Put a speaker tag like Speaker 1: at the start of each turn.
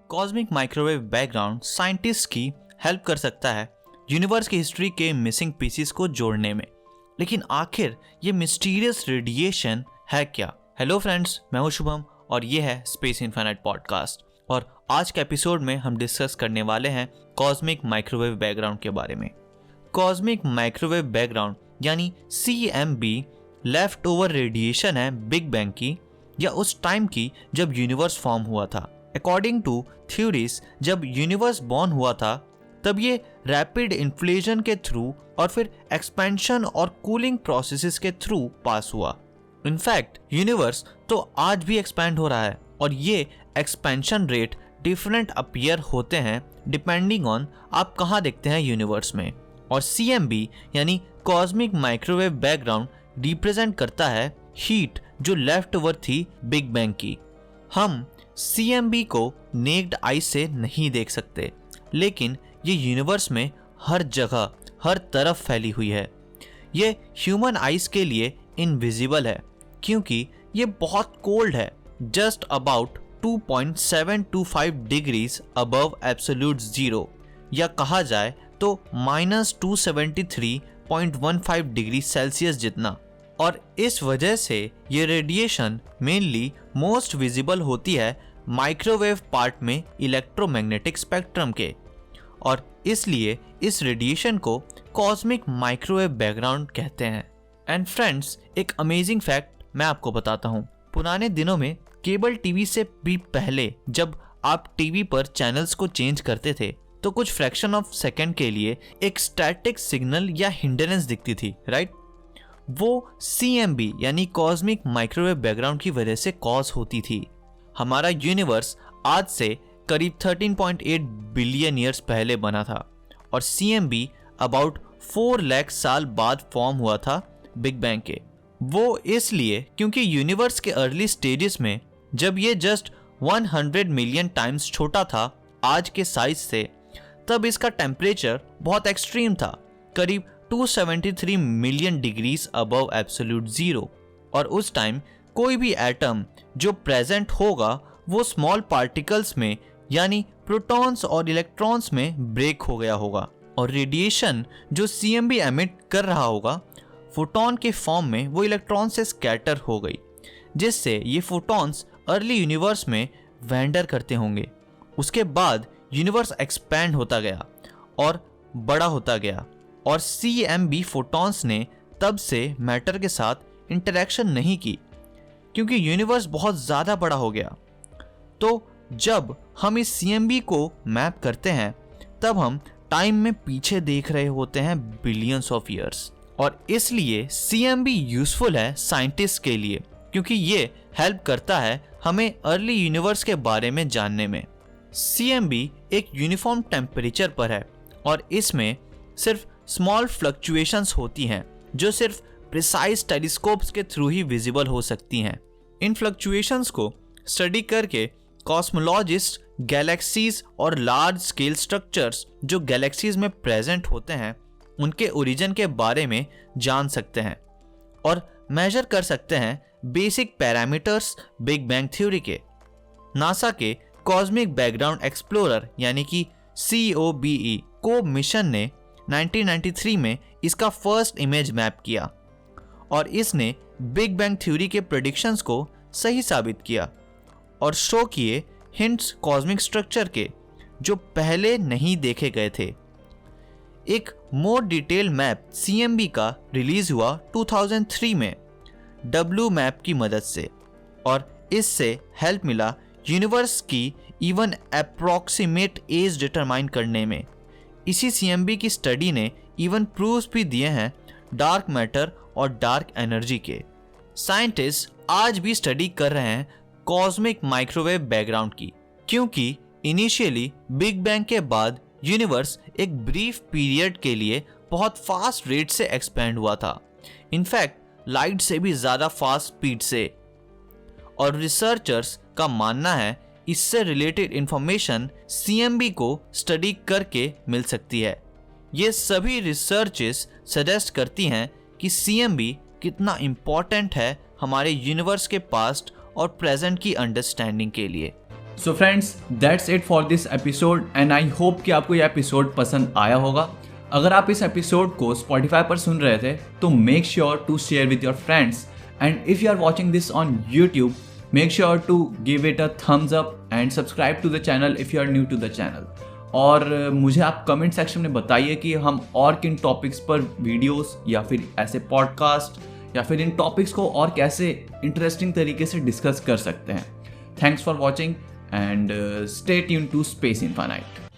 Speaker 1: Cosmic microwave background scientist की help कर सकता है यूनिवर्स की हिस्ट्री के मिसिंग पीसीस को जोड़ने में। लेकिन आखिर ये मिस्टीरियस रेडिएशन है क्या? हेलो फ्रेंड्स, मैं हूं शुभम और ये है स्पेस इनफिनिट पॉडकास्ट। और आज के एपिसोड में हम डिस्कस करने वाले हैं कॉस्मिक माइक्रोवेव बैकग्राउंड के बारे में। कॉस्मिक माइक्रोवेव बैकग्राउंड यानी CMB लेफ्ट ओवर रेडिएशन है बिग बैंग की या उस टाइम की जब यूनिवर्स फॉर्म हुआ था। अकॉर्डिंग टू थ्योरीज, जब यूनिवर्स बॉर्न हुआ था तब ये रैपिड इन्फ्लेशन के थ्रू और फिर एक्सपेंशन और कूलिंग प्रोसेसेस के थ्रू पास हुआ। इनफैक्ट यूनिवर्स तो आज भी एक्सपैंड हो रहा है और ये एक्सपेंशन रेट डिफरेंट अपीयर होते हैं डिपेंडिंग ऑन आप कहाँ देखते हैं यूनिवर्स में। और CMB यानी कॉस्मिक माइक्रोवेव बैकग्राउंड रिप्रेजेंट करता है हीट जो लेफ्ट ओवर थी बिग बैंग की। हम CMB को नेक्ड आई से नहीं देख सकते, लेकिन ये यूनिवर्स में हर जगह हर तरफ फैली हुई है। ये ह्यूमन आइज के लिए इनविजिबल है क्योंकि ये बहुत कोल्ड है, just about 2.725 degrees above absolute zero, या कहा जाए तो -273.15 डिग्री सेल्सियस जितना। और इस वजह से ये रेडिएशन मेनली मोस्ट विजिबल होती है माइक्रोवेव पार्ट में इलेक्ट्रोमैग्नेटिक स्पेक्ट्रम के, और इसलिए इस रेडिएशन को कॉस्मिक माइक्रोवेव बैकग्राउंड कहते हैं। एंड फ्रेंड्स, एक अमेजिंग फैक्ट मैं आपको बताता हूँ। पुराने दिनों में केबल टीवी से भी पहले जब आप टीवी पर चैनल्स को चेंज करते थे तो कुछ फ्रैक्शन ऑफ सेकेंड के लिए एक स्टैटिक सिग्नल या हिंडरेंस दिखती थी, राइट? वो CMB यानी कॉस्मिक माइक्रोवेव बैकग्राउंड की वजह से कॉज होती थी। हमारा यूनिवर्स आज से करीब 13.8 बिलियन ईयर्स पहले बना था और CMB अबाउट 4 लाख साल बाद फॉर्म हुआ था बिग बैंग के। वो इसलिए क्योंकि यूनिवर्स के अर्ली स्टेजेस में जब ये जस्ट 100 मिलियन टाइम्स छोटा था आज के साइज से, तब इसका टेम्परेचर बहुत एक्सट्रीम था, करीब 273 million degrees above absolute zero. और उस टाइम कोई भी एटम जो प्रेजेंट होगा वो स्मॉल पार्टिकल्स में यानी प्रोटॉन्स और इलेक्ट्रॉन्स में ब्रेक हो गया होगा, और रेडिएशन जो CMB एमिट कर रहा होगा फोटॉन के फॉर्म में वो इलेक्ट्रॉन से स्कैटर हो गई, जिससे ये फोटॉन्स अर्ली यूनिवर्स में वेंडर करते होंगे। उसके बाद यूनिवर्स एक्सपैंड होता गया और बड़ा होता गया, और CMB फोटॉन्स ने तब से मैटर के साथ इंटरेक्शन नहीं की क्योंकि यूनिवर्स बहुत ज़्यादा बड़ा हो गया। तो जब हम इस CMB को मैप करते हैं तब हम टाइम में पीछे देख रहे होते हैं बिलियंस ऑफ ईयर्स, और इसलिए CMB यूजफुल है साइंटिस्ट के लिए क्योंकि ये हेल्प करता है हमें अर्ली यूनिवर्स के बारे में जानने में। CMB एक यूनिफॉर्म टेम्परेचर पर है और इसमें सिर्फ स्मॉल फ्लक्चुएशंस होती हैं जो सिर्फ प्रिसाइज टेलीस्कोप्स के थ्रू ही विजिबल हो सकती हैं। इन फ्लक्चुएशंस को स्टडी करके कॉस्मोलॉजिस्ट गैलेक्सीज और लार्ज स्केल स्ट्रक्चर्स जो गैलेक्सीज में प्रेजेंट होते हैं उनके ओरिजिन के बारे में जान सकते हैं और मेजर कर सकते हैं basic parameters big bang theory के। नासा के कॉस्मिक बैकग्राउंड एक्सप्लोरर यानी कि COBE को मिशन ने 1993 में इसका फर्स्ट इमेज मैप किया और इसने बिग बैंग थ्योरी के प्रेडिक्शंस को सही साबित किया और शो किए हिंट्स कॉस्मिक स्ट्रक्चर के जो पहले नहीं देखे गए थे। एक मोर डिटेल मैप CMB का रिलीज हुआ 2003 में WMAP की मदद से, और इससे हेल्प मिला यूनिवर्स की इवन अप्रॉक्सीमेट एज डिटरमाइन करने में। इसी CMB की स्टडी ने इवन प्रूफ्स भी दिए हैं डार्क मैटर और डार्क एनर्जी के। साइंटिस्ट आज भी स्टडी कर रहे हैं कॉस्मिक माइक्रोवेव बैकग्राउंड की क्योंकि इनिशियली बिग बैंग के बाद यूनिवर्स एक ब्रीफ पीरियड के लिए बहुत फास्ट रेट से एक्सपेंड हुआ था, इनफैक्ट लाइट से भी ज़्यादा फास्ट स्पीड से। और रिसर्चर्स का मानना है इससे रिलेटेड इंफॉर्मेशन CMB को स्टडी करके मिल सकती है। ये सभी रिसर्चेस सजेस्ट करती हैं कि CMB कितना इम्पॉर्टेंट है हमारे यूनिवर्स के पास्ट और प्रेजेंट की अंडरस्टैंडिंग के लिए।
Speaker 2: So friends, that's it for this episode and I hope कि आपको यह एपिसोड पसंद आया होगा। अगर आप इस एपिसोड को Spotify पर सुन रहे थे तो make sure to share with your friends, and if you are watching this on YouTube, make sure to give it a thumbs up and subscribe to the channel if you are new to the channel. और मुझे आप comment section में बताइए कि हम और किन topics पर वीडियोस या फिर ऐसे पॉडकास्ट या फिर इन टॉपिक्स को और कैसे इंटरेस्टिंग तरीके से डिस्कस कर सकते हैं। Thanks for watching and stay tuned to Space infinite.